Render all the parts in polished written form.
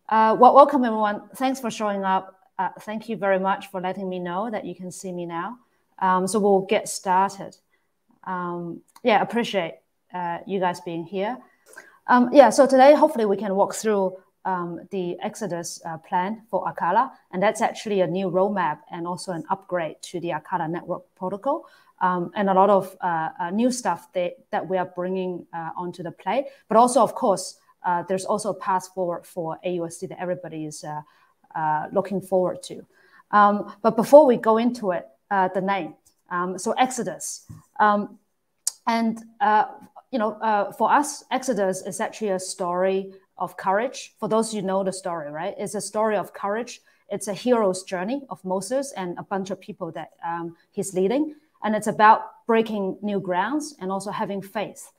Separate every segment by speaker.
Speaker 1: Well, welcome everyone. Thanks for showing up. Thank you very much for letting me know that you can see me now. So we'll get started. Yeah, appreciate you guys being here. Yeah, so today hopefully we can walk through the Exodus plan for Acala, and that's actually a new roadmap and also an upgrade to the Acala network protocol, and a lot of new stuff that we are bringing onto the play. But also, of course, there's also a path forward for aUSD that everybody is looking forward to. But before we go into it, the name, so Exodus, and for us, Exodus is actually a story of courage. For those you know the story, right? It's a story of courage. It's a hero's journey of Moses and a bunch of people that he's leading. And it's about breaking new grounds and also having faith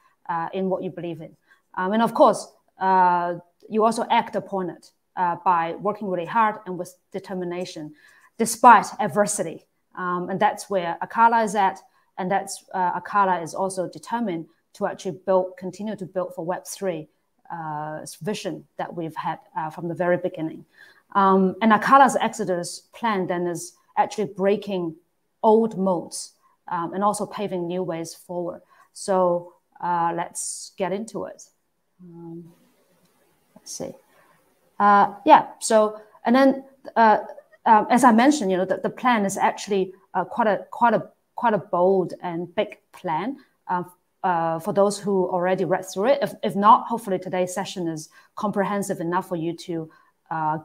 Speaker 1: in what you believe in. And of course, you also act upon it by working really hard and with determination, despite adversity. And that's where Acala is at. And that's Acala is also determined to actually continue to build for Web3 vision that we've had from the very beginning. And Acala's Exodus plan then is actually breaking old modes and also paving new ways forward. So let's get into it. Let's see. Yeah. So and then as I mentioned, the plan is actually quite a bold and big plan. For those who already read through it. If not, hopefully today's session is comprehensive enough for you to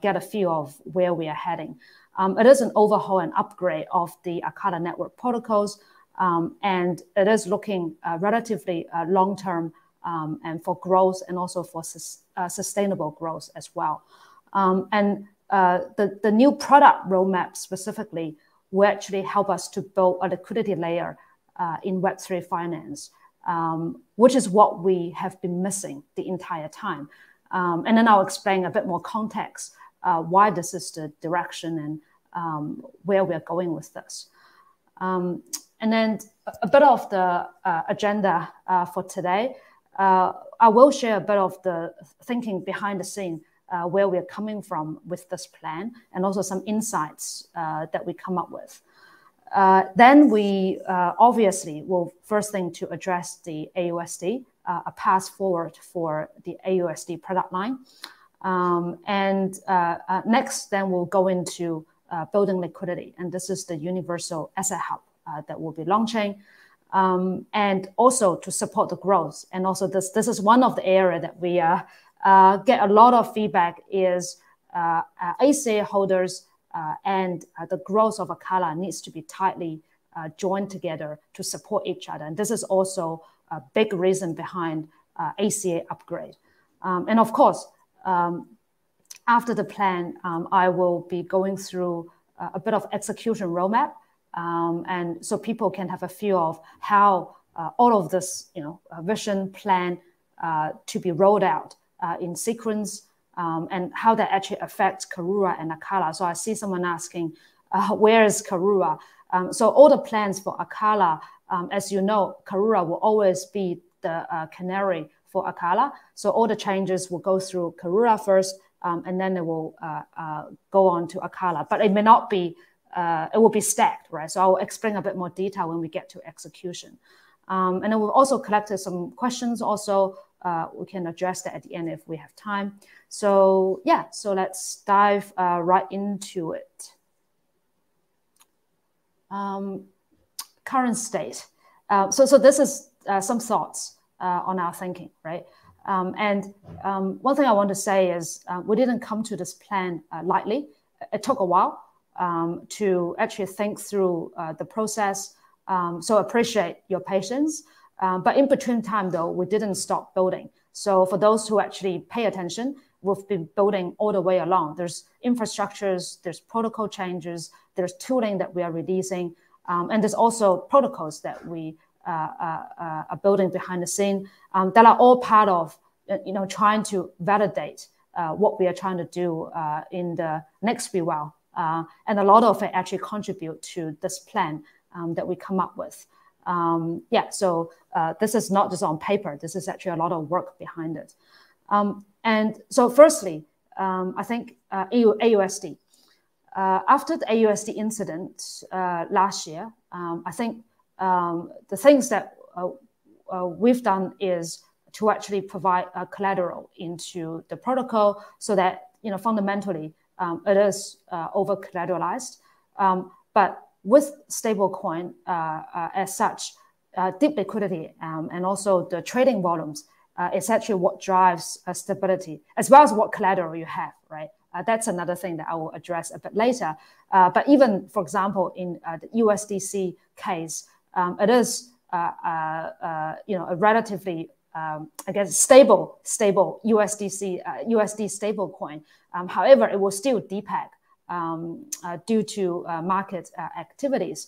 Speaker 1: get a feel of where we are heading. It is an overhaul and upgrade of the Acala network protocols, and it is looking relatively long-term and for growth and also for sustainable growth as well. And the new product roadmap specifically will actually help us to build a liquidity layer in Web3 finance, which is what we have been missing the entire time. And then I'll explain a bit more context why this is the direction and where we're going with this. And then a bit of the agenda for today. I will share a bit of the thinking behind the scene, where we're coming from with this plan, and also some insights that we come up with. Then we obviously will first thing to address the aUSD, a path forward for the aUSD product line. And next, then we'll go into building liquidity. And this is the universal asset hub that we'll be launching. And also to support the growth. And also this is one of the areas that we get a lot of feedback is ACA holders and the growth of Acala needs to be tightly joined together to support each other. And this is also a big reason behind ACA upgrade. And of course, after the plan, I will be going through a bit of execution roadmap. And so people can have a feel of how all of this, vision plan to be rolled out in sequence, and how that actually affects Karura and Acala. So I see someone asking, where is Karura? So all the plans for Acala, as you know, Karura will always be the canary for Acala. So all the changes will go through Karura first, and then it will go on to Acala. But it may not be, it will be stacked, right? So I'll explain a bit more detail when we get to execution. And then we've also collected some questions also. We can address that at the end if we have time. So yeah, so let's dive right into it. Current state. So this is some thoughts on our thinking, right? And one thing I want to say is we didn't come to this plan lightly. It took a while to actually think through the process. So appreciate your patience. But in between time, though, we didn't stop building. So for those who actually pay attention, we've been building all the way along. There's infrastructures, there's protocol changes, there's tooling that we are releasing, and there's also protocols that we are building behind the scene that are all part of, trying to validate what we are trying to do in the next few while. And a lot of it actually contribute to this plan that we come up with. Yeah, so this is not just on paper. This is actually a lot of work behind it. And so firstly, I think aUSD. After the aUSD incident last year, I think the things that we've done is to actually provide collateral into the protocol so that, fundamentally it is over collateralized. But with stablecoin as such, deep liquidity and also the trading volumes, it's actually what drives stability, as well as what collateral you have, right? That's another thing that I will address a bit later. But even, for example, in the USDC case, it is a relatively, stable USD stable coin. However, it will still depeg due to market activities.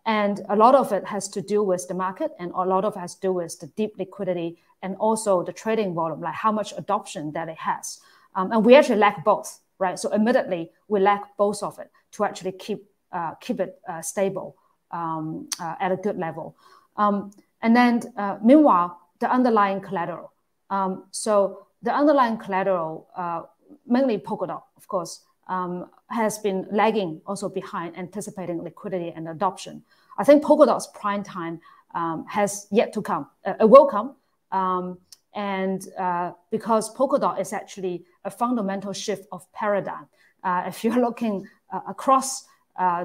Speaker 1: And a lot of it has to do with the market, and a lot of it has to do with the deep liquidity and also the trading volume, like how much adoption that it has. And we actually lack both, right? So admittedly, we lack both of it to actually keep it stable at a good level. And then meanwhile, the underlying collateral. So the underlying collateral, mainly Polkadot, of course, has been lagging also behind anticipating liquidity and adoption. I think Polkadot's prime time has yet to come. It will come. And because Polkadot is actually a fundamental shift of paradigm. If you're looking across,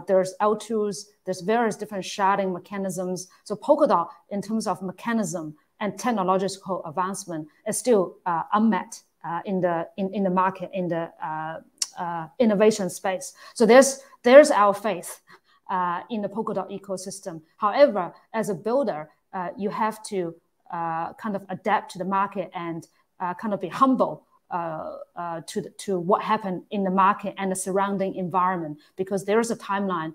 Speaker 1: there's L2s, there's various different sharding mechanisms. So Polkadot, in terms of mechanism and technological advancement, is still unmet in the market, in the innovation space. So there's our faith in the Polkadot ecosystem. However, as a builder, you have to kind of adapt to the market and kind of be humble to what happened in the market and the surrounding environment, because there is a timeline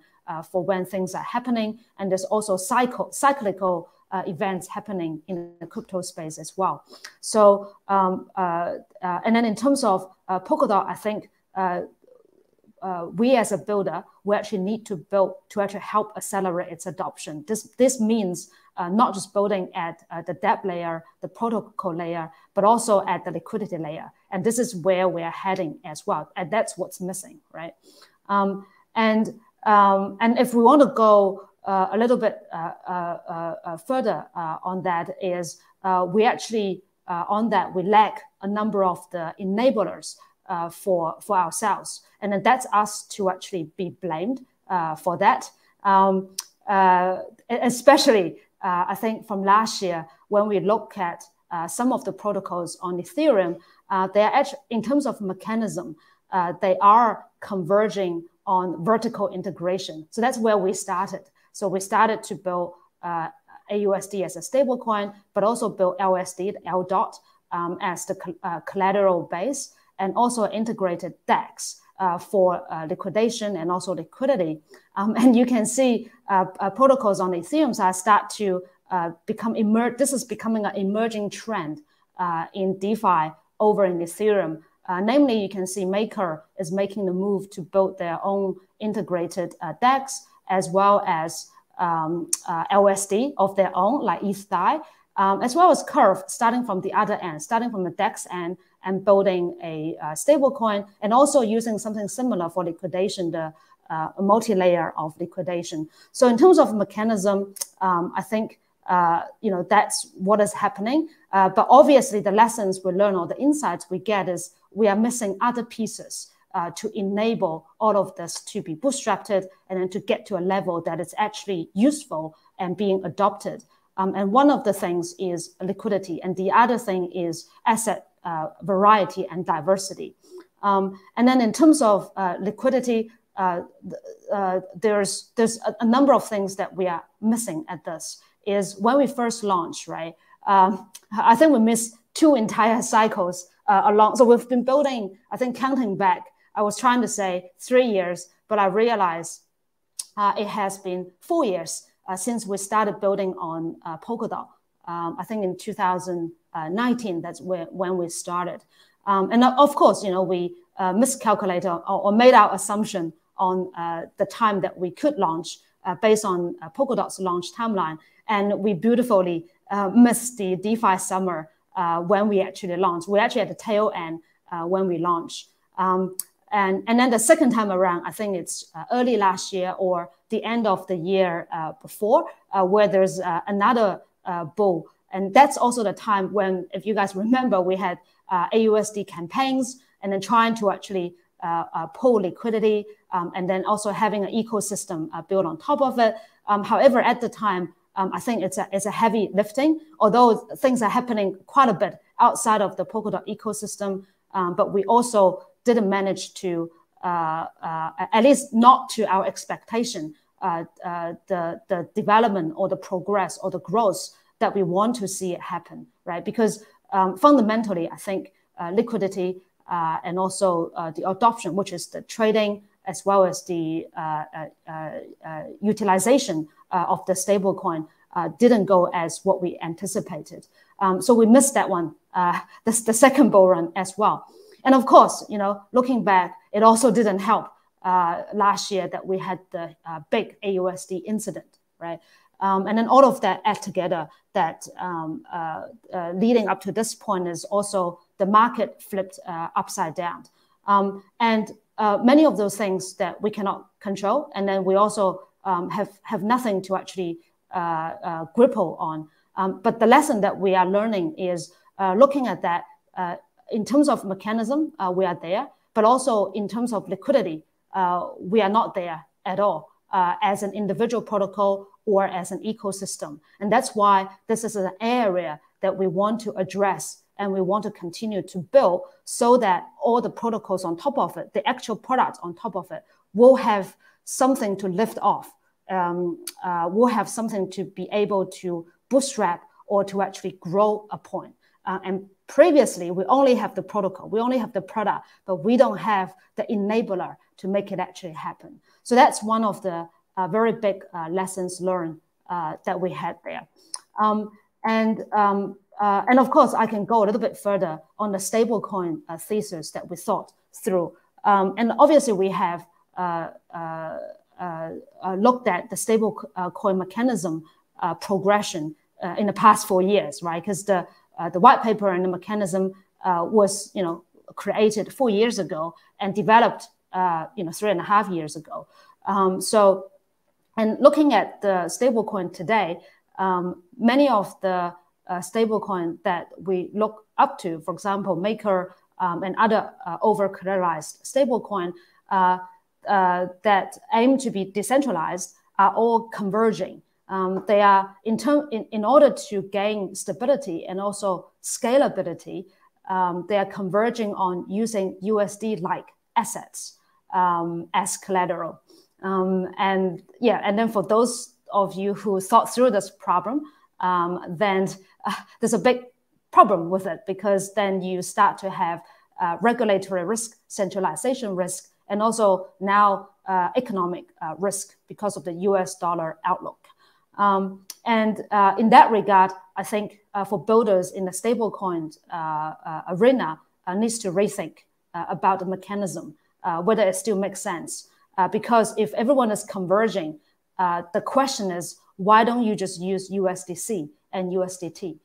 Speaker 1: for when things are happening, and there's also cyclical events happening in the crypto space as well. So and then in terms of Polkadot, I think we as a builder, we actually need to build to actually help accelerate its adoption. This means not just building at the dApp layer, the protocol layer, but also at the liquidity layer. And this is where we are heading as well. And that's what's missing, right? And if we want to go a little bit further on that, is we actually, on that, we lack a number of the enablers for ourselves. And then that's us to actually be blamed for that. Especially, I think from last year, when we look at some of the protocols on Ethereum, they are actually, in terms of mechanism, they are converging on vertical integration. So that's where we started. So we started to build aUSD as a stablecoin, but also build LSD, L dot, as the collateral base, and also integrated DEX for liquidation and also liquidity. And you can see protocols on the Ethereum side start to become this is becoming an emerging trend in DeFi over in Ethereum. Namely, you can see Maker is making the move to build their own integrated DEX, as well as LSD of their own, like ETHDAI, as well as Curve, starting from the other end, starting from the DEX end, and building a stablecoin, and also using something similar for liquidation, the multi-layer of liquidation. So in terms of mechanism, I think that's what is happening. But obviously, the lessons we learn or the insights we get is we are missing other pieces to enable all of this to be bootstrapped and then to get to a level that is actually useful and being adopted. And one of the things is liquidity, and the other thing is asset variety and diversity. And then in terms of liquidity, there's a number of things that we are missing at this. Is when we first launched, right? I think we missed 2 entire cycles along. So we've been building, I think counting back, I was trying to say 3 years, but I realized it has been 4 years since we started building on Polkadot. I think in 2019, that's when we started. And of course, we miscalculated or made our assumption on the time that we could launch based on Polkadot's launch timeline. And we beautifully missed the DeFi summer when we actually launched. We're actually at the tail end when we launch. And then the second time around, I think it's early last year or the end of the year before, where there's another bull. And that's also the time when, if you guys remember, we had aUSD campaigns and then trying to actually pull liquidity and then also having an ecosystem built on top of it. However, at the time, I think it's a heavy lifting, although things are happening quite a bit outside of the Polkadot ecosystem, but we also didn't manage to, at least not to our expectation, the development or the progress or the growth that we want to see it happen, right? Because fundamentally, I think liquidity and also the adoption, which is the trading as well as the utilization of the stablecoin, didn't go as what we anticipated. So we missed that one, the second bull run as well. And of course, looking back, it also didn't help last year that we had the big aUSD incident, right? And then all of that add together, that leading up to this point is also the market flipped upside down. And many of those things that we cannot control, and then we also have nothing to actually grapple on. But the lesson that we are learning is looking at that in terms of mechanism, we are there, but also in terms of liquidity, we are not there at all as an individual protocol or as an ecosystem. And that's why this is an area that we want to address and we want to continue to build so that all the protocols on top of it, the actual product on top of it, will have something to lift off, will have something to be able to bootstrap or to actually grow a point. And previously, we only have the protocol, we only have the product, but we don't have the enabler to make it actually happen. So that's one of the very big lessons learned that we had there. And of course, I can go a little bit further on the stablecoin thesis that we thought through. And obviously, we have looked at the stablecoin mechanism progression in the past 4 years, right? Because the white paper and the mechanism was, created 4 years ago and developed, 3.5 years ago. And looking at the stablecoin today, many of the stablecoin that we look up to, for example, Maker and other over-collateralized stablecoin that aim to be decentralized are all converging. They are in order to gain stability and also scalability, they are converging on using USD-like assets as collateral. And then for those of you who thought through this problem, then there's a big problem with it, because then you start to have regulatory risk, centralization risk, and also now economic risk because of the US dollar outlook. And in that regard, I think for builders in the stablecoin arena needs to rethink about the mechanism, whether it still makes sense. Because if everyone is converging, the question is, why don't you just use USDC and USDT?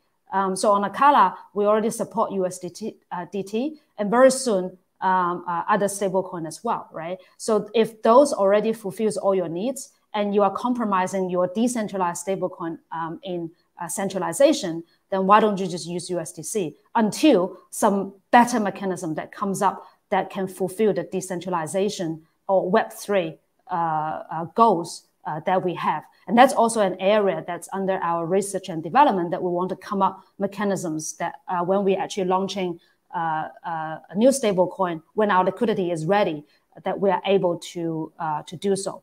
Speaker 1: So on Acala, we already support USDT, and very soon other stablecoin as well, right? So if those already fulfills all your needs, and you are compromising your decentralized stablecoin in centralization, then why don't you just use USDC until some better mechanism that comes up that can fulfill the decentralization or Web3 goals that we have. And that's also an area that's under our research and development, that we want to come up mechanisms that when we actually launching a new stablecoin, when our liquidity is ready, that we are able to do so.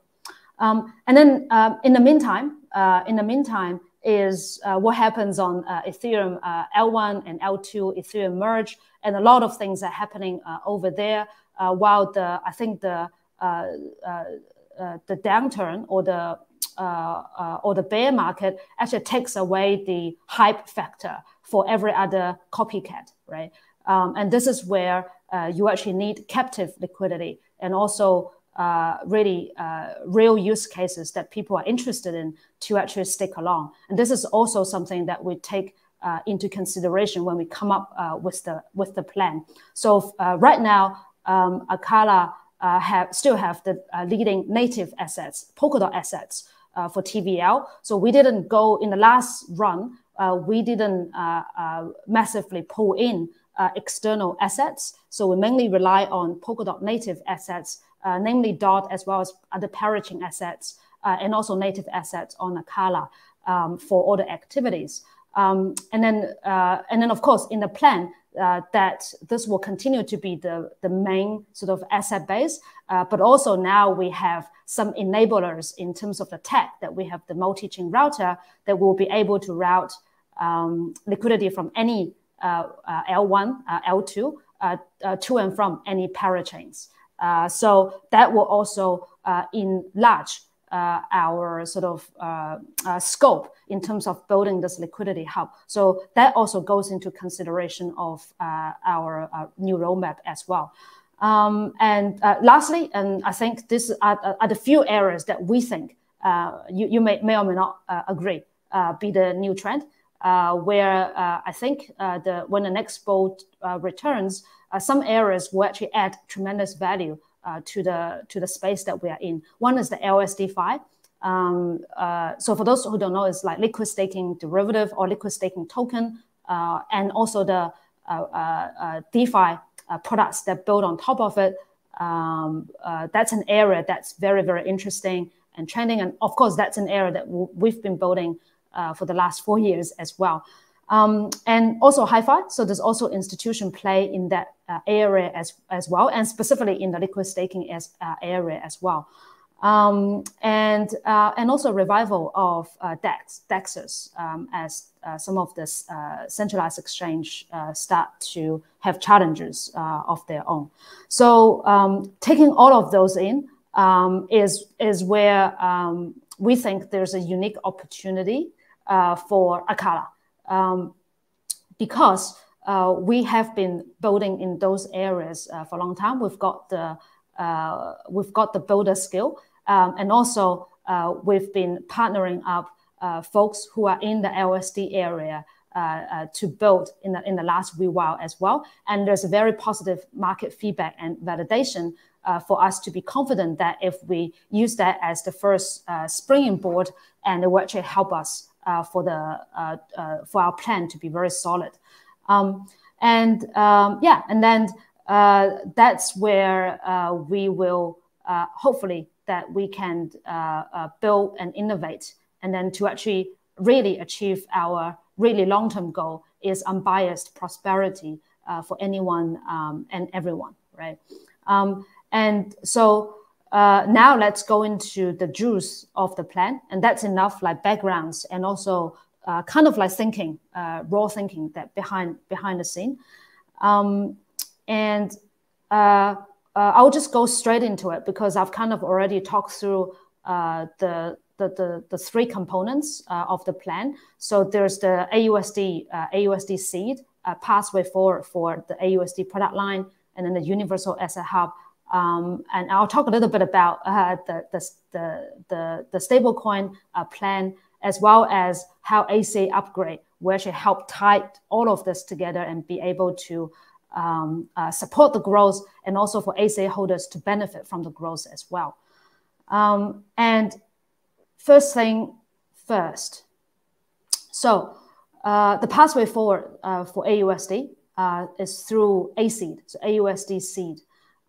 Speaker 1: And then in the meantime is what happens on Ethereum L1 and L2 Ethereum merge, and a lot of things are happening over there. While I think the downturn or the bear market actually takes away the hype factor for every other copycat, right? And this is where you actually need captive liquidity and also really real use cases that people are interested in to actually stick along. And this is also something that we take into consideration when we come up with the plan. So right now, Acala still have the leading native assets, Polkadot assets for TVL. So we didn't go in the last run. We didn't massively pull in external assets. So we mainly rely on Polkadot native assets, namely DOT as well as other parachain assets, and also native assets on Acala for all the activities. And then of course in the plan that this will continue to be the main sort of asset base, but also now we have some enablers in terms of the tech, that we have the multi-chain router that will be able to route liquidity from any L1, L2 to and from any parachains. So that will also enlarge our sort of scope in terms of building this liquidity hub. So that also goes into consideration of our new roadmap as well. And lastly, and I think this are the few areas that we think you may or may not agree be the new trend, where I think when the next bull returns, some areas will actually add tremendous value to the space that we are in. One is the aUSD. So for those who don't know, it's like liquid staking derivative or liquid staking token, and also the DeFi products that build on top of it. That's an area that's very, very interesting and trending. And of course, that's an area that we've been building for the last 4 years as well. And also hi-fi. So there's also institution play in that area as well, and specifically in the liquid staking area as well. And also revival of DEXs as some of this centralized exchange start to have challenges of their own. So taking all of those in is where we think there's a unique opportunity for Acala, because we have been building in those areas for a long time. We've got the builder skill, and also we've been partnering up folks who are in the aUSD area to build in the last wee while as well. And there's a very positive market feedback and validation for us to be confident that if we use that as the first springboard, and it will actually help us for our plan to be very solid. And then that's where we will hopefully that we can build and innovate, and then to actually really achieve our really long-term goal is unbiased prosperity for anyone and everyone, right? And so now let's go into the juice of the plan, and that's enough like backgrounds and also kind of like thinking, raw thinking that behind the scene. I'll just go straight into it because I've kind of already talked through the three components of the plan. So there's the aUSD seed pathway for the aUSD product line, and then the universal asset hub. And I'll talk a little bit about the stablecoin plan, as well as how ACA upgrade will actually help tie all of this together and be able to support the growth, and also for ACA holders to benefit from the growth as well. And first thing first, so the pathway forward for aUSD is through aSeed, so aUSD seed.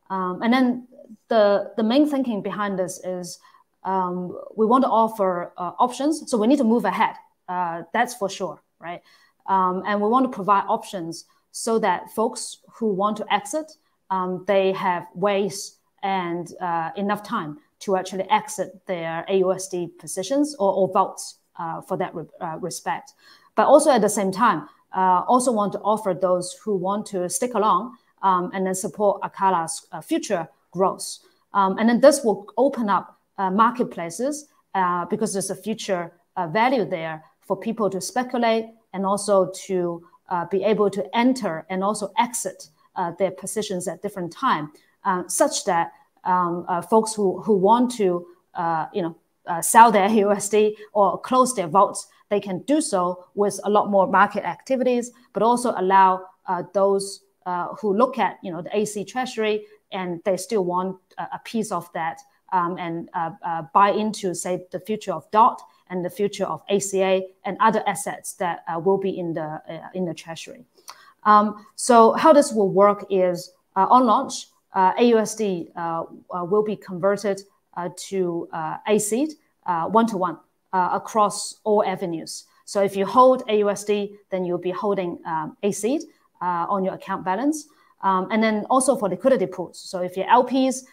Speaker 1: And then the main thinking behind this is we want to offer options. So we need to move ahead, that's for sure, right? And we want to provide options so that folks who want to exit, they have ways and enough time to actually exit their aUSD positions or votes for that respect. But also at the same time, also want to offer those who want to stick along and then support Acala's future growth. And then this will open up marketplaces because there's a future value there for people to speculate and also to be able to enter and also exit their positions at different time, such that folks who want to sell their aUSD or close their votes they can do so with a lot more market activities, but also allow those who look at the AC Treasury and they still want a piece of that and buy into, say, the future of DOT and the future of ACA and other assets that will be in the Treasury. So how this will work is on launch, aUSD will be converted to ACED one-to-one across all avenues. So if you hold aUSD, then you'll be holding ACED on your account balance. And then also for liquidity pools. So if you're LPs,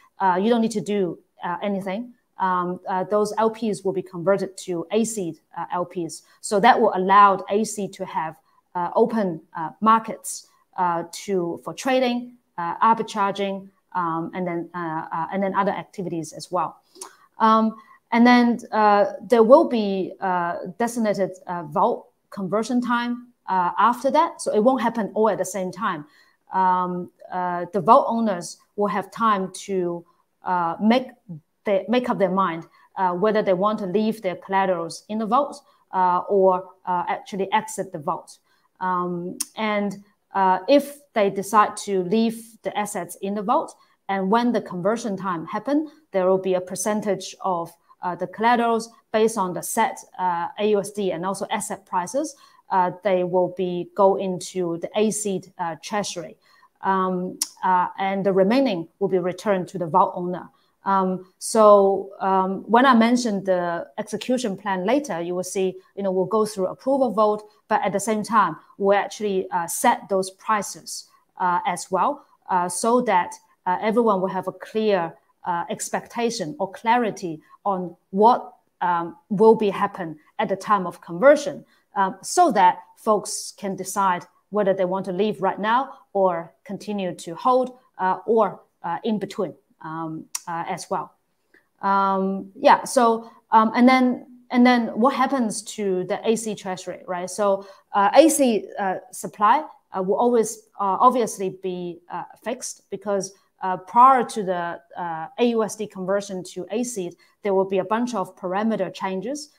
Speaker 1: you don't need to do anything. Those LPs will be converted to ACED LPs. So that will allow ACED to have open markets for trading, arbitraging, and then other activities as well. And then there will be designated vault conversion time after that. So it won't happen all at the same time. The vault owners will have time to make up their mind whether they want to leave their collaterals in the vault or actually exit the vault. And if they decide to leave the assets in the vault, and when the conversion time happens, there will be a percentage of the collaterals based on the set aUSD and also asset prices. They will go into the ACED Treasury. And the remaining will be returned to the vault owner. So when I mentioned the execution plan later, you will see, we'll go through approval vote, but at the same time, we'll actually set those prices as well, so that everyone will have a clear expectation or clarity on what will be happen at the time of conversion, so that folks can decide whether they want to leave right now or continue to hold or in between. As well. Yeah. So and then what happens to the AC Treasury, right? So AC supply will always obviously be fixed, because prior to the aUSD conversion to ACED, there will be a bunch of parameter changes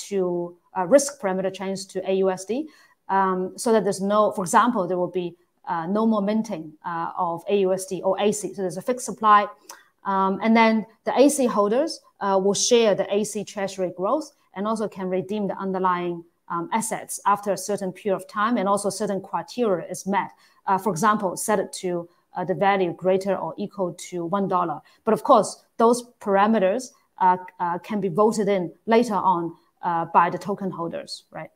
Speaker 1: to risk parameter changes to aUSD, so that there's no, for example, there will be no more minting of aUSD or AC. So there's a fixed supply. And then the AC holders will share the AC Treasury growth and also can redeem the underlying assets after a certain period of time, and also certain criteria is met. For example, set it to the value greater or equal to $1. But of course, those parameters can be voted in later on by the token holders, right?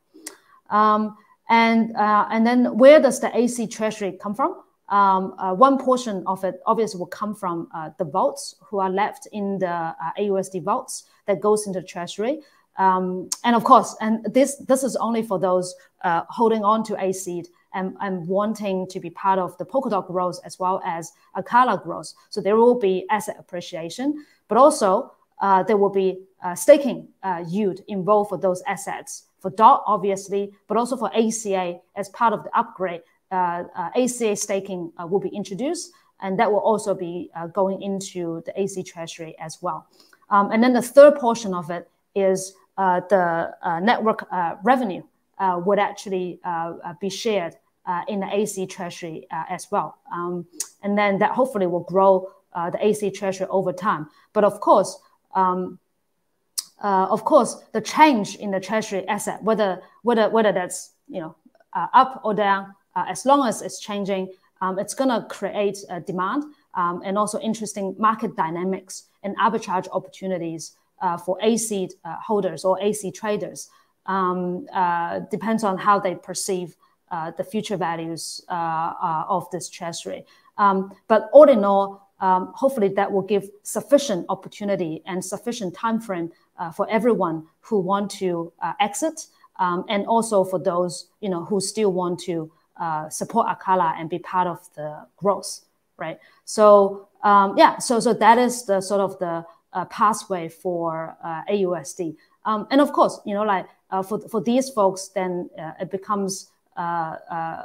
Speaker 1: And then where does the AC Treasury come from? One portion of it obviously will come from the vaults who are left in the aUSD vaults that goes into the Treasury. And of course, and this is only for those holding on to ACED and wanting to be part of the Polkadot growth as well as Acala growth. So there will be asset appreciation, but also there will be staking yield involved for those assets. For DOT, obviously, but also for ACA as part of the upgrade, ACA staking will be introduced, and that will also be going into the AC Treasury as well. And then the third portion of it is the network revenue would actually be shared in the AC Treasury as well. And then that hopefully will grow the AC Treasury over time. But of course, the change in the Treasury asset, whether that's up or down, as long as it's changing, it's going to create a demand and also interesting market dynamics and arbitrage opportunities for ACED holders or AC traders. Depends on how they perceive the future values of this Treasury. But all in all, hopefully that will give sufficient opportunity and sufficient time frame for everyone who want to exit, and also for those who still want to support Acala and be part of the growth, right? So so that is the sort of the pathway for aUSD, and of course, for these folks, then it becomes I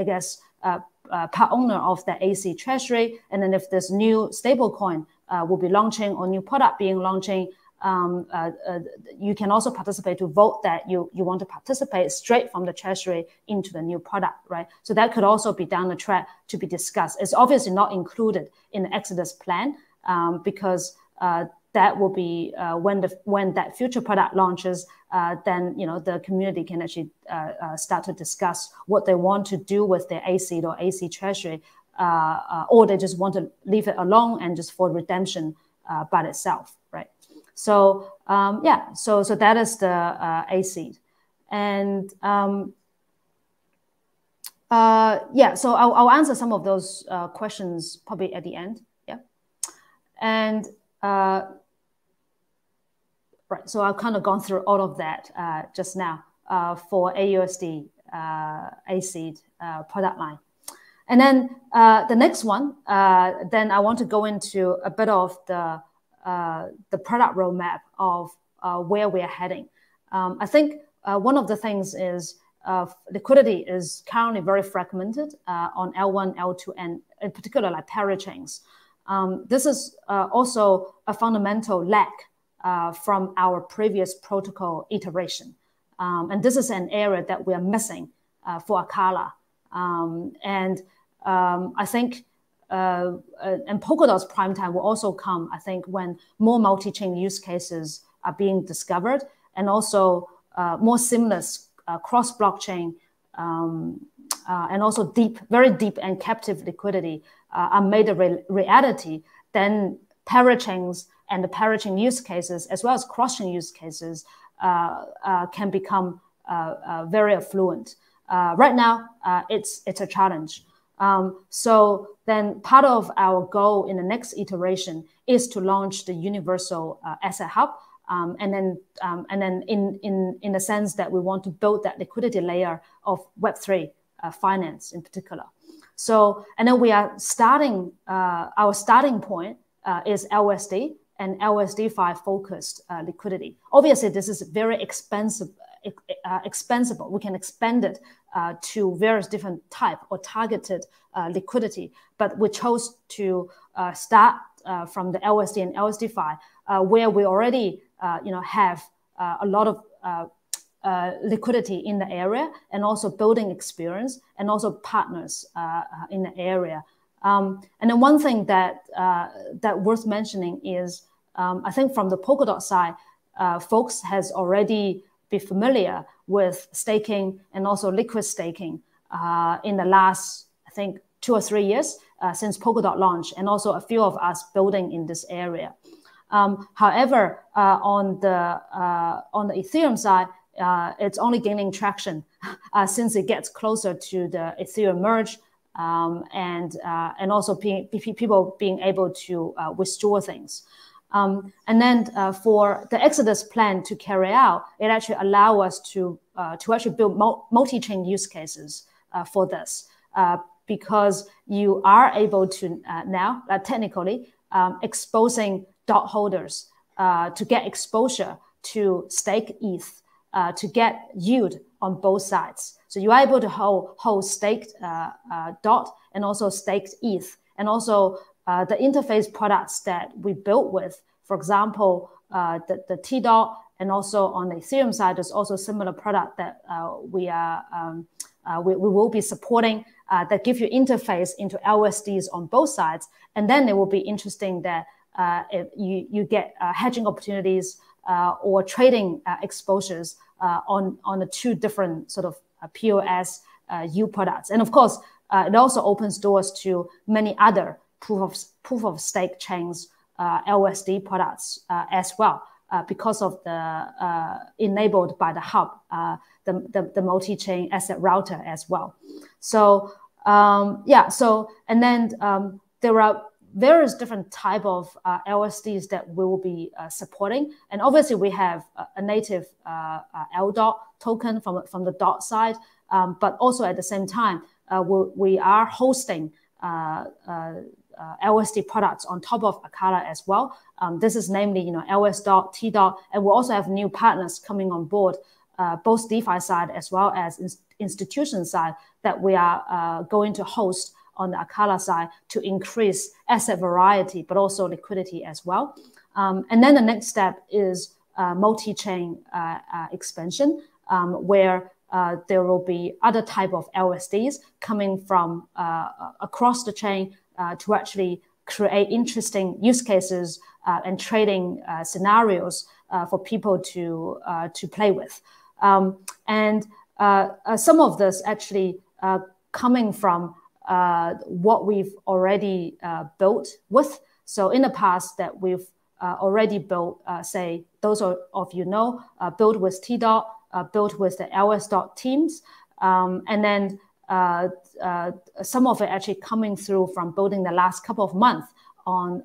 Speaker 1: guess part owner of the AC Treasury, and then if there's new stablecoin will be launching or new product being launching, you can also participate to vote that you want to participate straight from the treasury into the new product, right? So that could also be down the track to be discussed. It's obviously not included in the Exodus plan because that will be when that future product launches, then the community can actually start to discuss what they want to do with their aSeed or aSeed treasury, or they just want to leave it alone and just for redemption by itself, right? So so that is the aSeed, and so I'll answer some of those questions probably at the end, and right. So I've kind of gone through all of that just now for aUSD aSeed product line. And then the next one, then I want to go into a bit of the product roadmap of where we are heading. I think one of the things is liquidity is currently very fragmented on L1, L2, and in particular like parachains. This is also a fundamental lack from our previous protocol iteration. And this is an area that we are missing for Acala. And I think and Polkadot's prime time will also come, I think, when more multi-chain use cases are being discovered and also more seamless cross-blockchain and also very deep and captive liquidity are made a reality, then parachains and the parachain use cases, as well as cross-chain use cases, can become very affluent. Right now, it's a challenge. So then part of our goal in the next iteration is to launch the universal asset hub. And then in the sense that we want to build that liquidity layer of Web3 finance in particular. So, and then we are starting, our starting point is aUSD and aUSD5 focused liquidity. Obviously, this is very expensible. We can expand it to various different type or targeted liquidity, but we chose to start from the aUSD and aUSD5, where we already have a lot of liquidity in the area and also building experience and also partners in the area. And then one thing that worth mentioning is I think from the Polkadot side, folks has already been familiar with staking and also liquid staking in the last, I think, 2 or 3 years since Polkadot launched, and also a few of us building in this area. However, on the Ethereum side, it's only gaining traction since it gets closer to the Ethereum merge, and also people being able to withdraw things. And then for the Exodus plan to carry out, it actually allow us to actually build multi-chain use cases for this, because you are able to now technically exposing dot holders to get exposure to stake ETH to get yield on both sides. So you are able to hold staked dot and also staked ETH, and also the interface products that we built with, for example, the T dot, and also on the Ethereum side, there's also similar product that we will be supporting that give you interface into aUSDs on both sides. And then it will be interesting that if you get hedging opportunities or trading exposures on the 2 different sort of POS U products. And of course, it also opens doors to many other proof of stake chains, aUSD products as well, because of the enabled by the hub, the multi-chain asset router as well. So so and then there are various different type of aUSDs that we will be supporting, and obviously we have a native LDOT token from the DOT side, but also at the same time we are hosting aUSD products on top of Acala as well. This is namely, LS dot, T dot, and we also have new partners coming on board, both DeFi side as well as institution side, that we are going to host on the Acala side to increase asset variety, but also liquidity as well. And then the next step is multi-chain expansion, where there will be other type of aUSDs coming from across the chain to actually create interesting use cases and trading scenarios for people to play with. And some of this actually coming from what we've already built with. So in the past that we've already built, say, those of you know, built with T-Dot, built with the LS.dot teams, and then some of it actually coming through from building the last couple of months on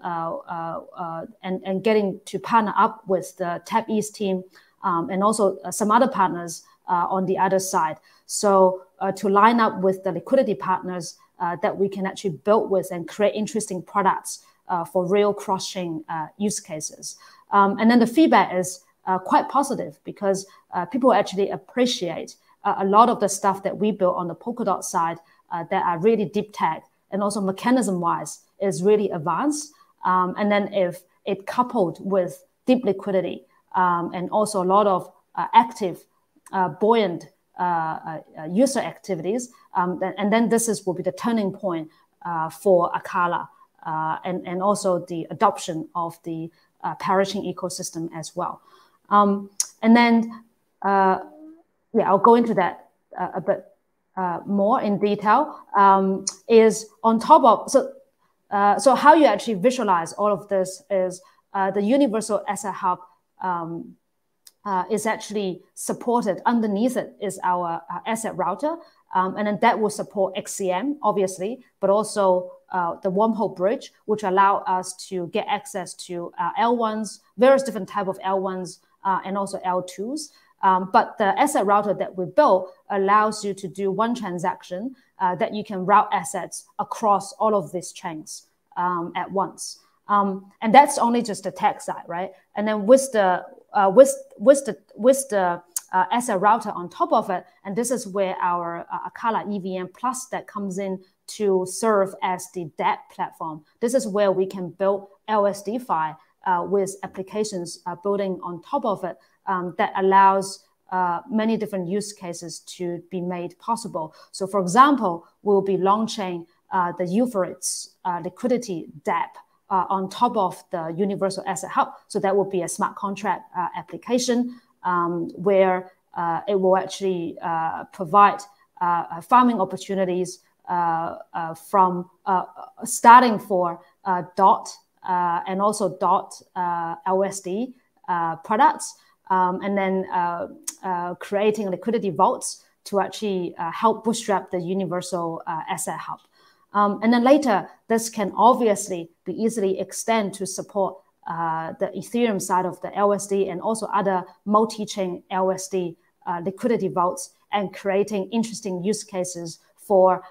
Speaker 1: and getting to partner up with the Tab East team and also some other partners on the other side. So to line up with the liquidity partners that we can actually build with and create interesting products for real cross-chain use cases. And then the feedback is quite positive because people actually appreciate a lot of the stuff that we built on the Polkadot side that are really deep tech and also mechanism-wise is really advanced. And then if it coupled with deep liquidity and also a lot of active, buoyant user activities, and then this will be the turning point for Acala and also the adoption of the parachain ecosystem as well. And then, yeah, I'll go into that a bit more in detail. Is on top of so how you actually visualize all of this is the Universal Asset Hub is actually supported. Underneath it is our asset router, and then that will support XCM, obviously, but also the wormhole bridge, which allow us to get access to L1s, various different type of L1s, and also L2s. But the asset router that we built allows you to do one transaction that you can route assets across all of these chains at once. And that's only just the tech side, right? And then with the asset router on top of it, and this is where our Acala EVM Plus that comes in to serve as the dApp platform. This is where we can build LSDFi with applications building on top of it that allows many different use cases to be made possible. So for example, we'll be launching the Euphrates liquidity dApp on top of the Universal Asset Hub. So that will be a smart contract application where it will actually provide farming opportunities from starting for DOT and also DOT aUSD products, and then creating liquidity vaults to actually help bootstrap the Universal Asset Hub. And then later, this can obviously be easily extend to support the Ethereum side of the aUSD and also other multi-chain aUSD liquidity vaults and creating interesting use cases for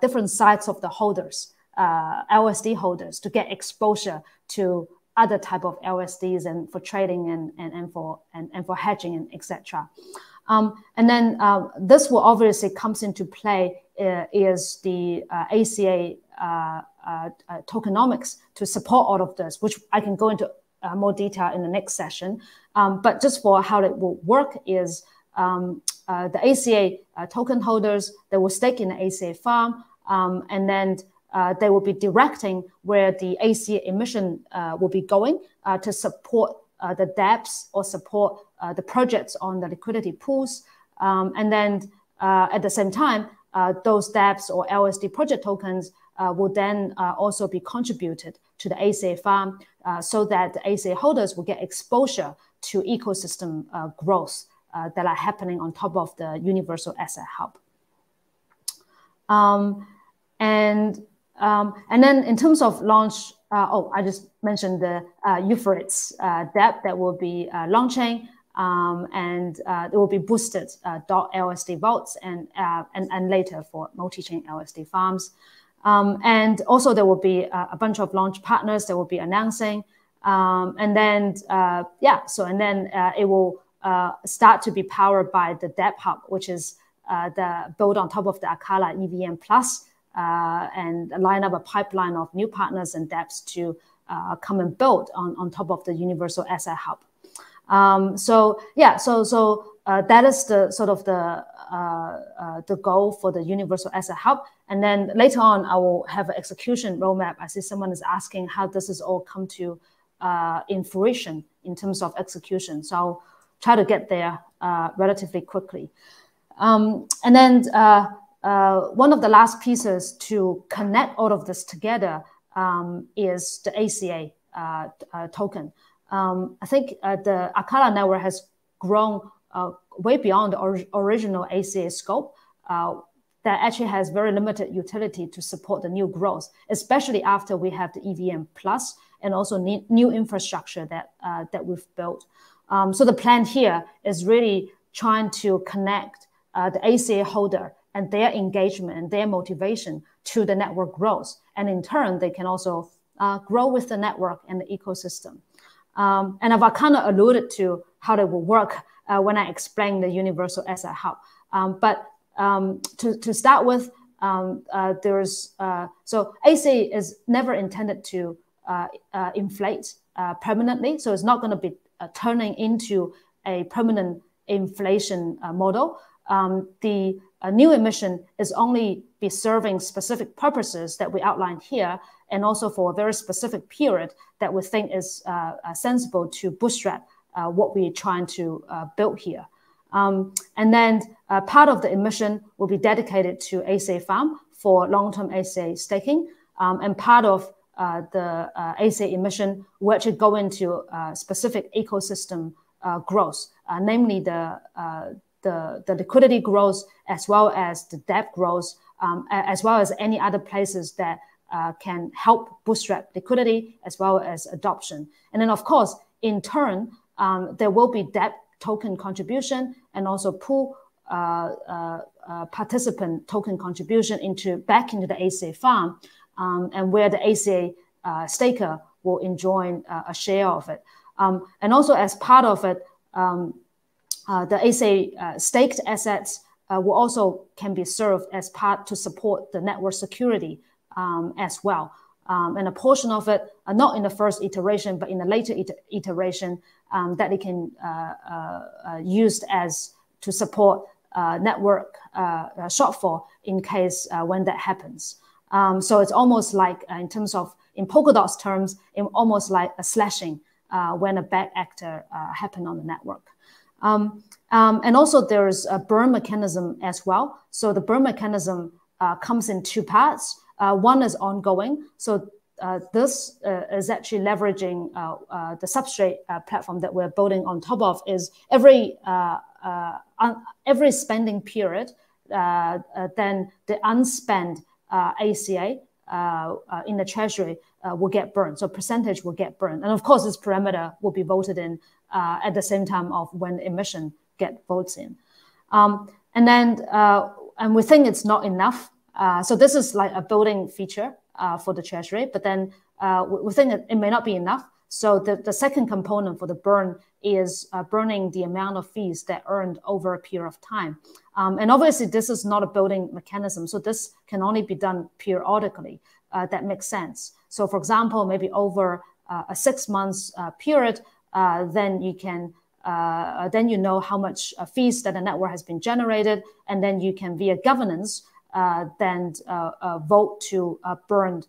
Speaker 1: different sides of the holders, aUSD holders, to get exposure to other type of aUSDs and for trading and for hedging and etc. And then this will obviously comes into play is the ACA tokenomics to support all of this, which I can go into more detail in the next session. But just for how it will work is the ACA token holders, they will stake in the ACA farm, and then they will be directing where the ACA emission will be going to support the dApps or support the projects on the liquidity pools. And then at the same time, those dApps or LSD project tokens will then also be contributed to the ACA farm so that the ACA holders will get exposure to ecosystem growth that are happening on top of the Universal Asset Hub. And then in terms of launch, I just mentioned the Euphrates dApp that will be launching, and it will be boosted .LSD vaults and later for multi-chain LSD farms. And also there will be a bunch of launch partners that will be announcing. And then, it will start to be powered by the dApp Hub, which is the built on top of the Acala EVM Plus, and line up a pipeline of new partners and dApps to come and build on top of the Universal Asset Hub. That is the sort of the goal for the Universal Asset Hub. And then later on, I will have an execution roadmap. I see someone is asking how does this all come to in fruition in terms of execution. So I'll try to get there relatively quickly. And then one of the last pieces to connect all of this together is the ACA token. I think the Acala network has grown way beyond the original ACA scope. That actually has very limited utility to support the new growth, especially after we have the EVM Plus and also new infrastructure that we've built. So the plan here is really trying to connect the ACA holder and their engagement and their motivation to the network growth. And in turn, they can also grow with the network and the ecosystem. And I've kind of alluded to how they will work when I explain the Universal Asset Hub. But to start with, so ACA is never intended to inflate permanently. So it's not going to be turning into a permanent inflation model. The new emission is only be serving specific purposes that we outlined here, and also for a very specific period that we think is sensible to bootstrap what we're trying to build here. And then part of the emission will be dedicated to ACA Farm for long-term ACA staking, and part of the ACA emission will actually go into specific ecosystem growth, namely the liquidity growth, as well as the debt growth, as well as any other places that can help bootstrap liquidity as well as adoption. And then, of course, in turn, there will be debt token contribution and also pool participant token contribution back into the ACA farm, and where the ACA staker will enjoy a share of it. And also as part of it, the ACA staked assets will also can be served as part to support the network security as well. And a portion of it, not in the first iteration, but in the later iteration, that it can used as to support network shortfall in case when that happens. So it's almost like in terms of, in Polkadot's terms, almost like a slashing when a bad actor happen on the network. And also there's a burn mechanism as well. So the burn mechanism comes in two parts. One is ongoing. So this is actually leveraging the substrate platform that we're building on top of. Is every spending period, then the unspent ACA in the treasury will get burned. So percentage will get burned. And of course, this parameter will be voted in at the same time of when emission get votes in. And then, and we think it's not enough. So this is like a building feature for the treasury, but then we think that it may not be enough. So the second component for the burn is burning the amount of fees that earned over a period of time. And obviously this is not a building mechanism. So this can only be done periodically. That makes sense. So for example, maybe over a 6 months period, then you can then you know how much fees that the network has been generated, and then you can via governance then vote to burn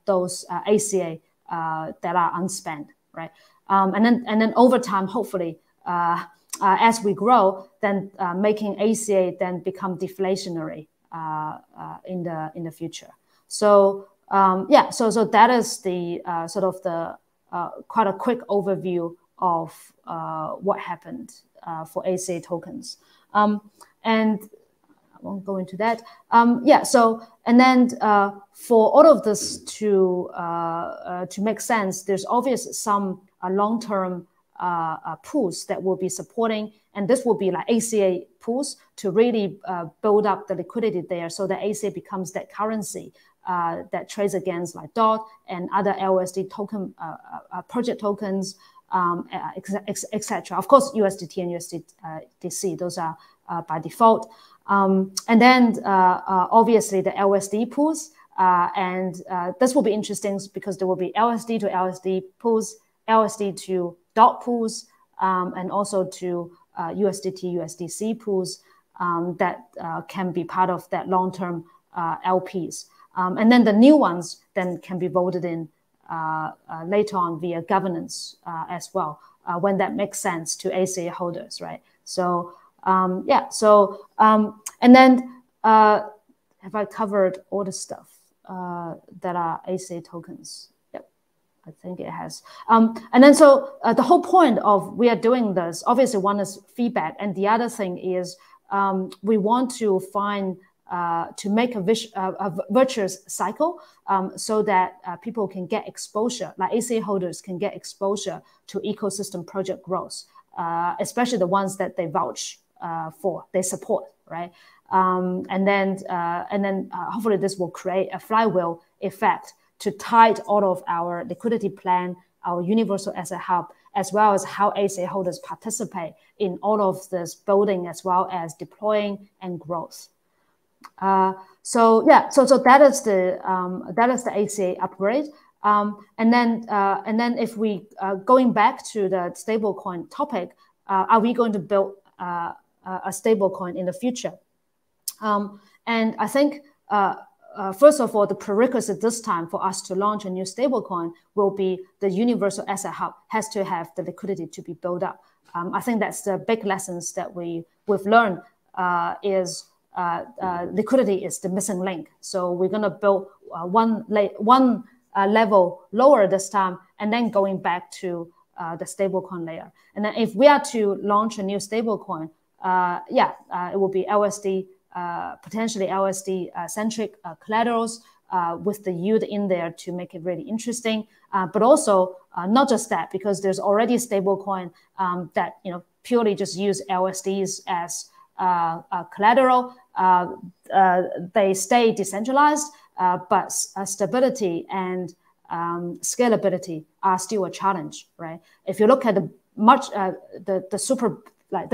Speaker 1: those ACA that are unspent, right? And then over time, hopefully, as we grow, then making ACA then become deflationary in the future. So yeah, so that is the sort of the quite a quick overview of what happened for ACA tokens. And I won't go into that. Yeah, so, and then for all of this to make sense, there's obviously some long-term pools that will be supporting, and this will be like ACA pools to really build up the liquidity there, so that ACA becomes that currency that trades against like DOT and other aUSD token project tokens, etc. Of course, USDT and USDC, those are by default. And then obviously the aUSD pools And this will be interesting because there will be LSD to LSD pools, LSD to dot pools, and also to USDT, USDC pools that can be part of that long-term LPs. And then the new ones then can be voted in later on via governance as well, when that makes sense to ACA holders, right? So yeah, so and then have I covered all the stuff that are ACA tokens? Yep, I think it has. And then so the whole point of we are doing this, obviously one is feedback, and the other thing is we want to find to make a virtuous cycle so that people can get exposure, like ACA holders can get exposure to ecosystem project growth, especially the ones that they vouch for, they support, right? And then hopefully this will create a flywheel effect to tide all of our liquidity plan, our universal asset hub, as well as how ACA holders participate in all of this building, as well as deploying and growth. So yeah, so that is the ACA upgrade. And then if we going back to the stablecoin topic, are we going to build a stablecoin in the future? And I think first of all, the prerequisite this time for us to launch a new stablecoin will be the universal asset hub has to have the liquidity to be built up. I think that's the big lessons that we've learned is liquidity is the missing link. So we're going to build one level lower this time, and then going back to the stablecoin layer. And then if we are to launch a new stablecoin, it will be LSD, potentially LSD centric collaterals with the yield in there to make it really interesting. But also not just that, because there's already stablecoin that purely just use LSDs as collateral. They stay decentralized, but stability and scalability are still a challenge, right? If you look at the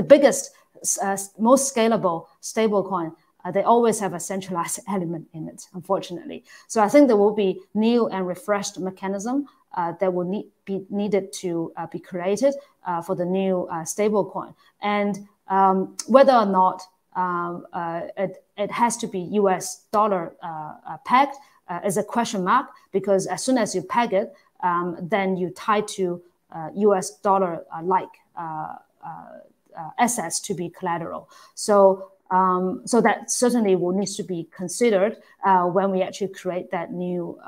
Speaker 1: biggest, most scalable stablecoin, they always have a centralized element in it, unfortunately. So I think there will be new and refreshed mechanism that will be needed to be created for the new stablecoin. And whether or not it has to be US dollar pegged is a question mark, because as soon as you peg it, then you tie to US dollar like assets to be collateral. So so that certainly will need to be considered when we actually create that new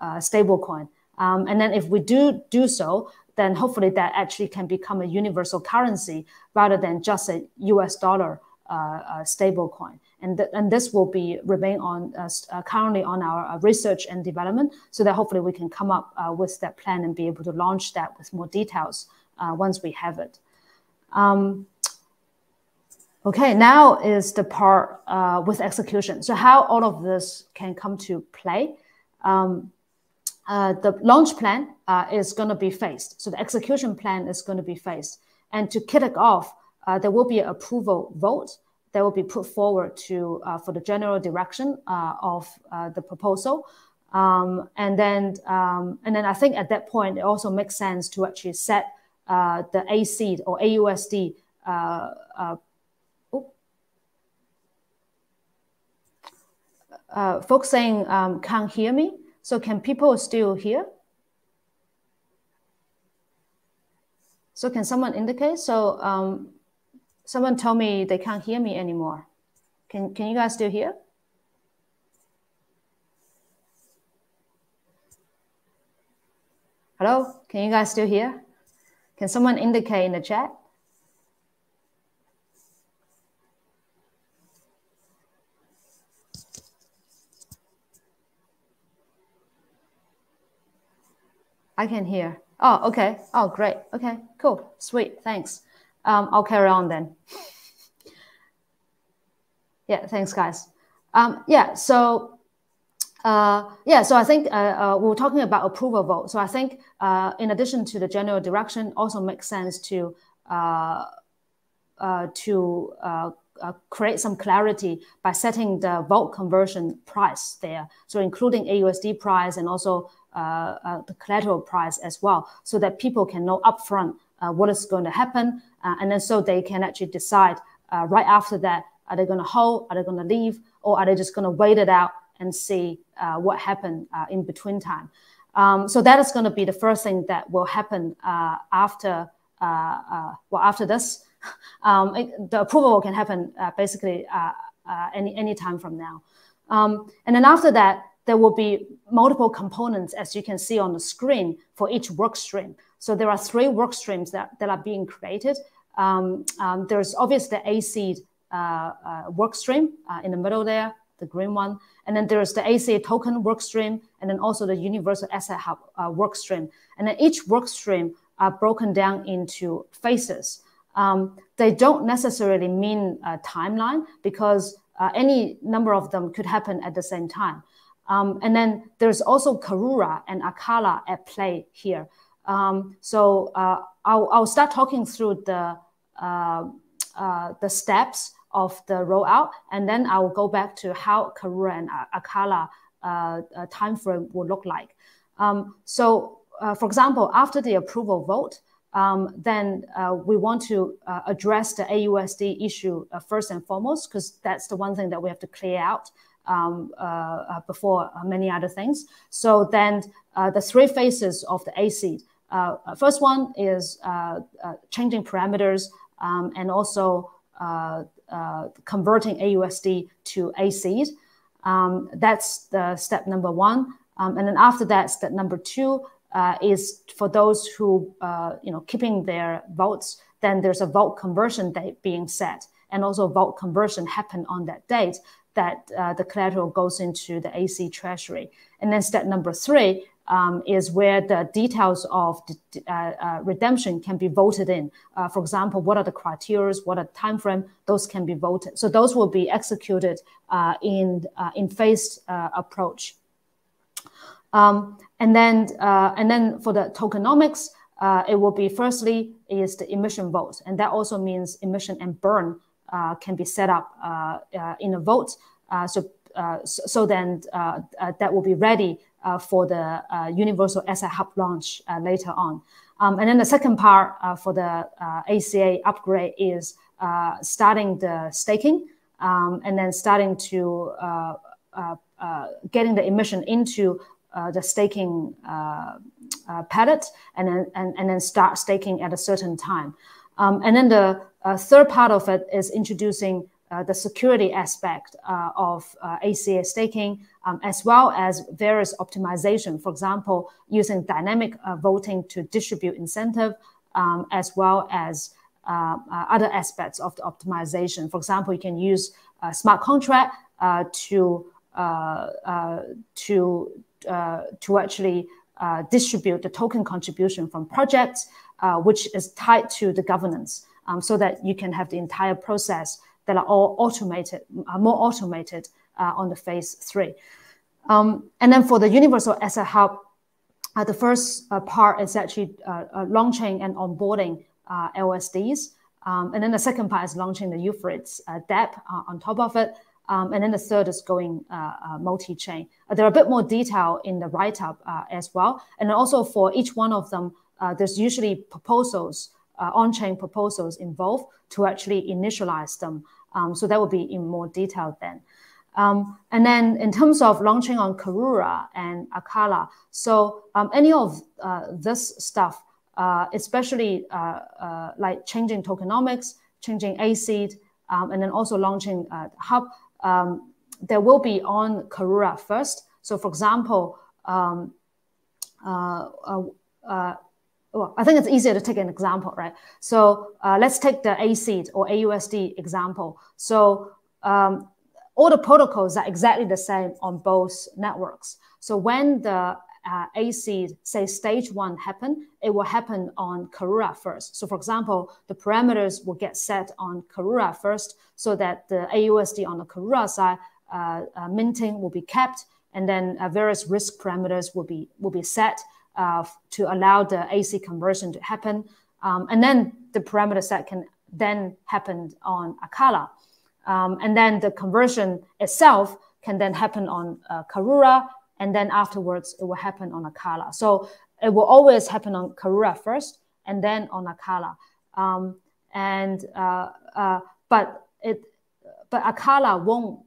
Speaker 1: stablecoin. And then if we do so, then hopefully that actually can become a universal currency rather than just a US dollar stablecoin. And this will remain on currently on our research and development, so that hopefully we can come up with that plan and be able to launch that with more details once we have it. Okay, now is the part with execution. So how all of this can come to play. The launch plan is going to be phased. So the execution plan is going to be phased. And to kick it off, there will be an approval vote that will be put forward to for the general direction of the proposal. And then I think at that point, it also makes sense to actually set the ACED or aUSD. Folks saying can't hear me. So can people still hear? So can someone indicate? So someone told me they can't hear me anymore. Can you guys still hear? Hello, can you guys still hear? Can someone indicate in the chat? I can hear. Oh, okay. Oh, great. Okay, cool. Sweet. Thanks. I'll carry on then. Yeah, thanks, guys. So I think we were talking about approval vote. So I think in addition to the general direction, also makes sense to create some clarity by setting the vote conversion price there. So including aUSD price and also the collateral price as well, so that people can know upfront what is going to happen. And then so they can actually decide right after that, are they going to hold, are they going to leave, or are they just going to wait it out and see what happened in between time. So that is going to be the first thing that will happen after this. The approval can happen basically any time from now. And then after that, there will be multiple components, as you can see on the screen, for each work stream. So there are 3 work streams that are being created. There's obviously the aSeed work stream in the middle there, the green one. And then there's the aSeed token work stream, and then also the Universal Asset Hub work stream. And then each work stream are broken down into phases. They don't necessarily mean a timeline, because any number of them could happen at the same time. And then there's also Karura and Acala at play here. So I'll start talking through the steps of the rollout, and then I will go back to how Karura and Acala timeframe will look like. For example, after the approval vote, then we want to address the aUSD issue first and foremost, because that's the one thing that we have to clear out before many other things. So then the 3 phases of the aSeed. First one is changing parameters and also converting aUSD to aSeed. That's the step number 1. And then after that, step number 2 is for those who keeping their votes. Then there's a vote conversion date being set, and also vote conversion happen on that date that the collateral goes into the AC treasury. And then step number 3 is where the details of the, redemption can be voted in. For example, what are the criteria, what are the time frame, those can be voted. So those will be executed in phased approach. And then for the tokenomics, it will be firstly is the emission vote, and that also means emission and burn can be set up in a vote. So then that will be ready for the Universal Asset Hub launch later on. And then the second part for the ACA upgrade is starting the staking, and then starting to getting the emission into the staking pallet, and then start staking at a certain time. And then the third part of it is introducing the security aspect of ACA staking, as well as various optimization. For example, using dynamic voting to distribute incentive, as well as other aspects of the optimization. For example, you can use a smart contract to actually distribute the token contribution from projects, which is tied to the governance, so that you can have the entire process that are all automated, more automated on the phase 3. And then for the Universal Asset Hub, the first part is actually launching and onboarding LSDs. And then the second part is launching the Euphrates DApp on top of it. And then the third is going multi-chain. There are a bit more detail in the write-up as well. And also for each one of them, there's usually proposals, on-chain proposals involved to actually initialize them. So that will be in more detail then. And then in terms of launching on Karura and Acala, so any of this stuff, especially like changing tokenomics, changing aSeed, and then also launching Hub, there will be on Karura first. So for example, well, I think it's easier to take an example, right? So let's take the aSeed or aUSD example. So all the protocols are exactly the same on both networks. So when the aSeed, say stage 1 happen, it will happen on Karura first. So for example, the parameters will get set on Karura first, so that the aUSD on the Karura side, minting will be kept, and then various risk parameters will be set to allow the AC conversion to happen. And then the parameter set can then happen on Acala. And then the conversion itself can then happen on Karura, and then afterwards it will happen on Acala. So it will always happen on Karura first, and then on Acala. But Acala won't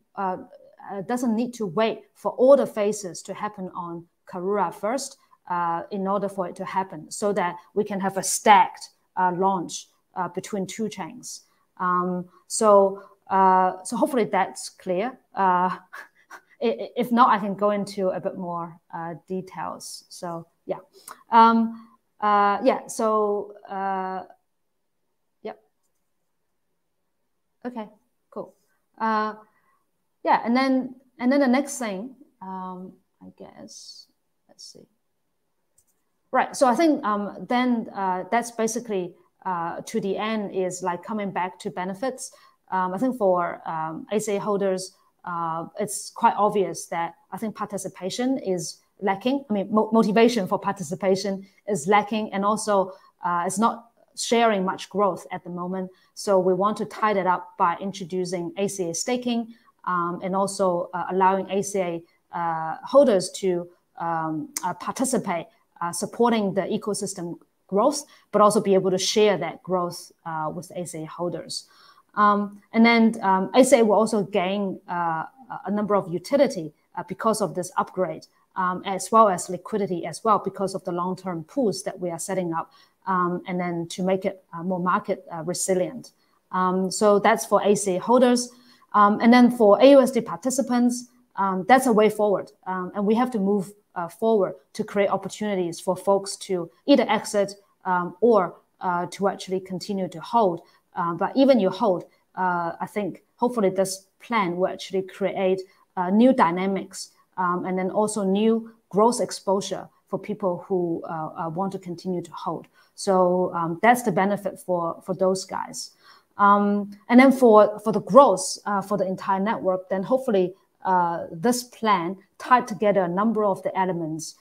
Speaker 1: doesn't need to wait for all the phases to happen on Karura first in order for it to happen, so that we can have a stacked launch between two chains. So hopefully that's clear. If not, I can go into a bit more details. So yeah, yeah. So yep. Okay, cool. Yeah, and then the next thing, I guess. Let's see. Right. So I think then that's basically to the end is like coming back to benefits. I think for ACA holders, it's quite obvious that I think participation is lacking. I mean, motivation for participation is lacking, and also it's not sharing much growth at the moment. So we want to tie that up by introducing ACA staking and also allowing ACA holders to participate, supporting the ecosystem growth, but also be able to share that growth with ACA holders. And then ACA will also gain a number of utility because of this upgrade, as well as liquidity as well, because of the long-term pools that we are setting up, and then to make it more market resilient. So that's for ACA holders. And then for aUSD participants, that's a way forward. And we have to move forward to create opportunities for folks to either exit or to actually continue to hold. But even you hold, I think hopefully this plan will actually create new dynamics and then also new growth exposure for people who want to continue to hold. So that's the benefit for those guys. And then for the growth for the entire network, then hopefully this plan tied together a number of the elements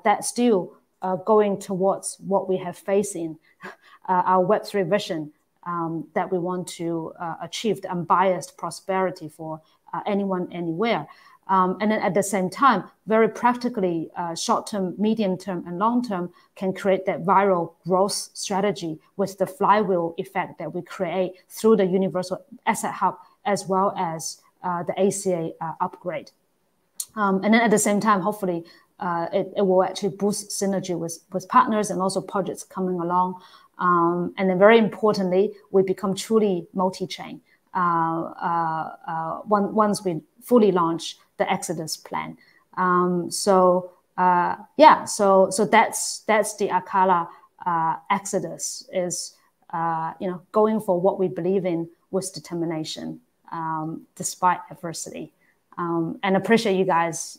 Speaker 1: that still going towards what we have faced in our Web3 vision, that we want to achieve the unbiased prosperity for anyone, anywhere. And then at the same time, very practically, short-term, medium-term, and long-term can create that viral growth strategy with the flywheel effect that we create through the Universal Asset Hub, as well as the ACA upgrade. And then at the same time, hopefully, it will actually boost synergy with partners and also projects coming along. And then very importantly, we become truly multi-chain once we fully launch the Exodus plan. So yeah, so that's the Acala Exodus is going for what we believe in with determination, despite adversity. And appreciate you guys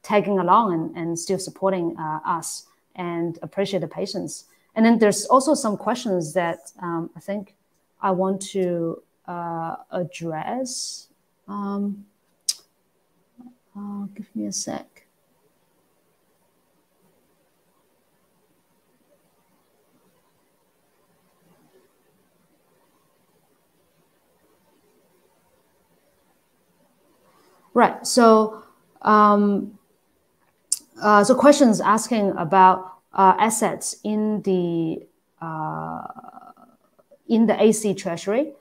Speaker 1: tagging along and still supporting us, and appreciate the patience. And then there's also some questions that I think I want to address. Give me a sec. Right. So, so questions asking about assets in the AC Treasury.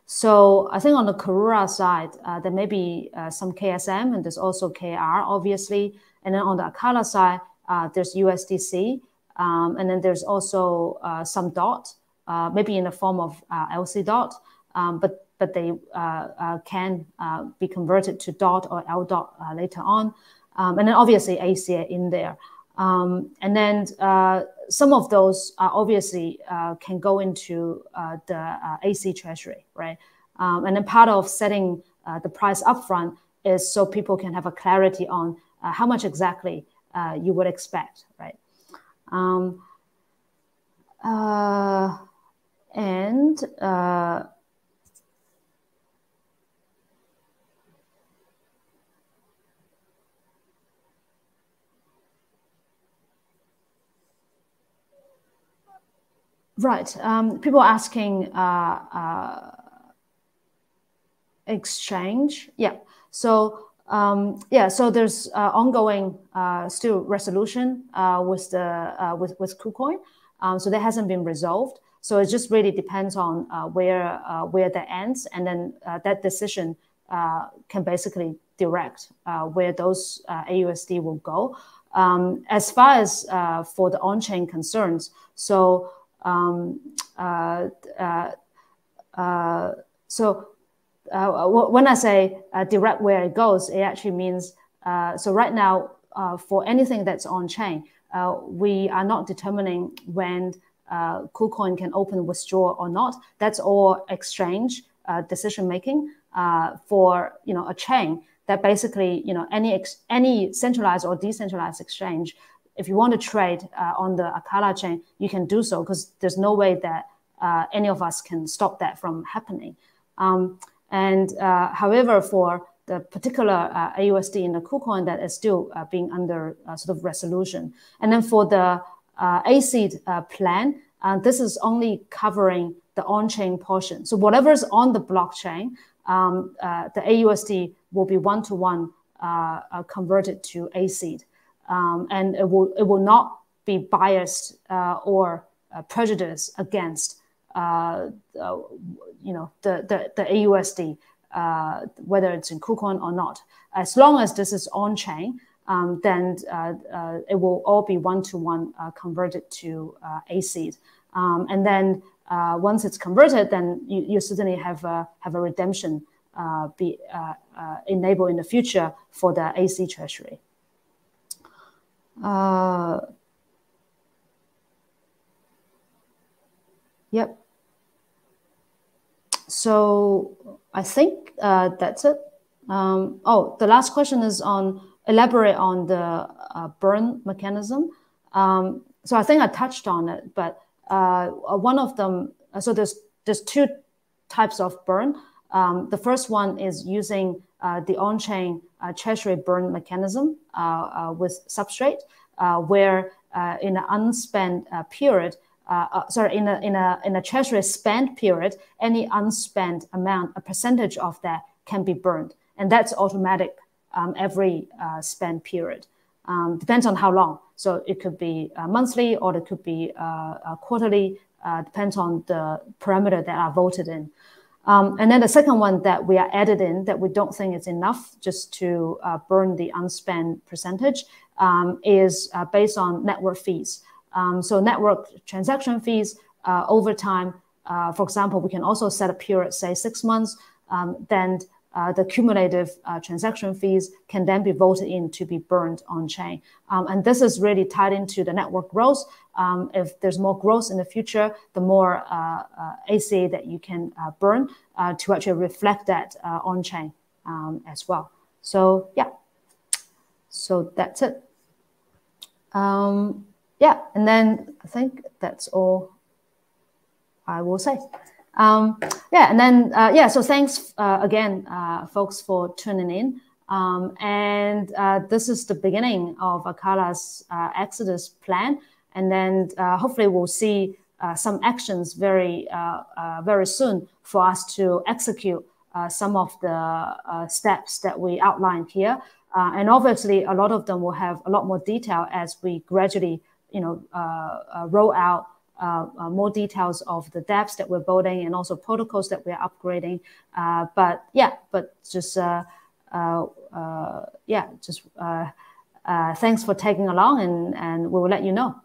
Speaker 1: So I think on the Karura side, there may be some KSM, and there's also KR, obviously. And then on the Acala side, there's USDC, and then there's also some DOT, maybe in the form of LC DOT, but they can be converted to DOT or L DOT later on. And then obviously ACA in there. And then some of those obviously can go into the AC Treasury, right? And then part of setting the price upfront is so people can have a clarity on how much exactly you would expect, right? Right. People asking exchange. Yeah. So so there's ongoing still resolution with the with KuCoin. So that hasn't been resolved. So it just really depends on where that ends, and then that decision can basically direct where those aUSD will go. As far as for the on-chain concerns, so when I say direct where it goes, it actually means so right now for anything that's on chain, we are not determining when KuCoin can open withdraw or not. That's all exchange decision making for a chain that basically any centralized or decentralized exchange. If you want to trade on the Acala chain, you can do so because there's no way that any of us can stop that from happening. However, for the particular aUSD in the KuCoin that is still being under sort of resolution. And then for the aSeed plan, this is only covering the on-chain portion. So whatever is on the blockchain, the aUSD will be one-to-one converted to aSeed. And it will not be biased or prejudiced against the aUSD, whether it's in KuCoin or not. As long as this is on chain, then it will all be one-to-one converted to aSeed. And then once it's converted, then you certainly have a redemption be enabled in the future for the aSeed treasury. Yep. So I think that's it. The last question is on elaborate on the burn mechanism. So I think I touched on it, but one of them. So there's two types of burn. The first one is using the on-chain treasury burn mechanism with substrate, where in an unspent period. In a treasury spent period, any unspent amount, a percentage of that can be burned, and that's automatic every spent period. Depends on how long. So it could be monthly or it could be quarterly. Depends on the parameter that are voted in. And then the second one that we are added in that we don't think is enough just to burn the unspent percentage is based on network fees. So network transaction fees over time, for example, we can also set a period, say 6 months, then the cumulative transaction fees can then be voted in to be burned on chain. And this is really tied into the network growth. If there's more growth in the future, the more ACA that you can burn to actually reflect that on chain as well. So yeah, so that's it. Yeah, and then I think that's all I will say. Yeah, and then, yeah, so thanks again, folks, for tuning in. And this is the beginning of Acala's Exodus plan. And then hopefully we'll see some actions very soon for us to execute some of the steps that we outlined here. And obviously, a lot of them will have a lot more detail as we gradually roll out more details of the dApps that we're building and also protocols that we're upgrading. But just thanks for tagging along, and we will let you know.